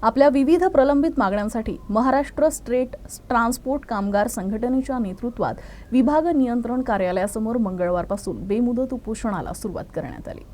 आपल्या विविध प्रलंबित मागण्यांसाठी महाराष्ट्र स्टेट ट्रान्सपोर्ट कामगार संघटनेच्या नेतृत्वात विभाग नियंत्रण कार्यालयासमोर मंगळवारपासून बेमुदत उपोषणाला सुरुवात करण्यात आली।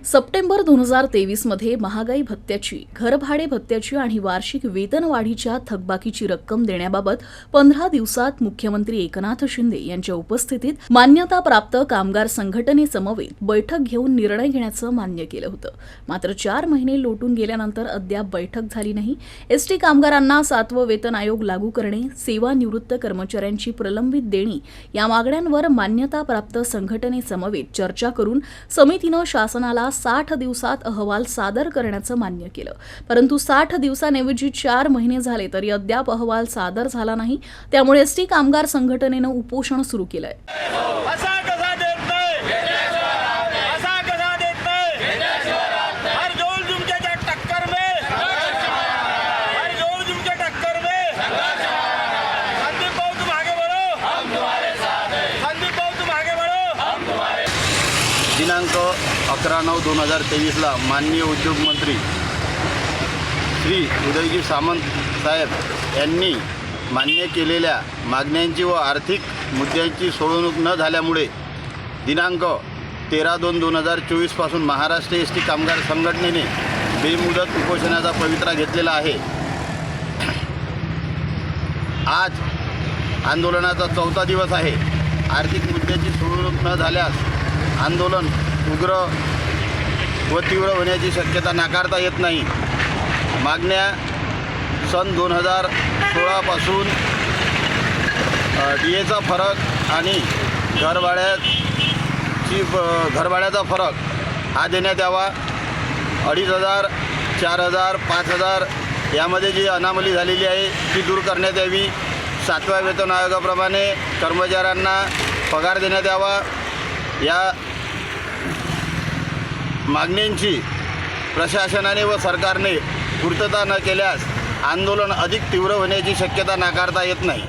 सप्टेंबर 2023 मध्ये महागाई भत्त्याची, घरभाडे भत्त्याची आणि वार्षिक वेतनवाढीच्या थकबाकीची रक्कम देण्याबाबत 15 दिवसात मुख्यमंत्री एकनाथ शिंदे यांच्या उपस्थितीत मान्यताप्राप्त कामगार संघटनेसमवेत बैठक घेऊन निर्णय घेण्याचं मान्य केलं होतं। मात्र 4 महिने लोटून गेल्यानंतर अद्याप बैठक झाली नाही। एसटी कामगारांना 7वं वेतन आयोग लागू करणे, सेवानिवृत्त कर्मचाऱ्यांची प्रलंबित देणी या मागण्यांवर मान्यताप्राप्त संघटनेसमवेत चर्चा करून समितीनं शासनाला 60 दिवसात अहवाल सादर करण्याचं मान्य केलं। परंतु 60 दिवसांऐवजी 4 महिने झाले तरी अद्याप अहवाल सादर झाला नाही। त्यामुळे एसटी कामगार संघटनेनं उपोषण सुरू केलंय। दिनांक 11/9/2023 ला माननीय उद्योग मंत्री श्री उदयजी सामंत साहेब यांनी मान्य केलेल्या मागण्यांची व आर्थिक मुद्द्यांची सोडवणूक न झाल्यामुळे दिनांक 13/2/2024 पासून महाराष्ट्र एसटी कामगार संघटनेने बेमुदत उपोषणाचा पवित्रा घेतलेला आहे। आज आंदोलनाचा 4था दिवस आहे। आर्थिक मुद्द्याची सोडवणूक न झाल्यास आंदोलन उग्र व तीव्र होण्याची शक्यता नाकारता येत नाही। मागण्या सन 2016 पासून डीएचा फरक आणि घरभाड्याचा फरक हा देण्यात यावा। 2,500, 4,000, 5,000 यामध्ये जी अनामली झालेली आहे ती दूर करण्यात यावी। 7व्या वेतन आयोगाप्रमाणे कर्मचाऱ्यांना पगार देण्यात यावा। या मागण्यांची प्रशासनाने व सरकारने पूर्तता न केल्यास आंदोलन अधिक तीव्र होण्याची शक्यता नाकारता येत नाही।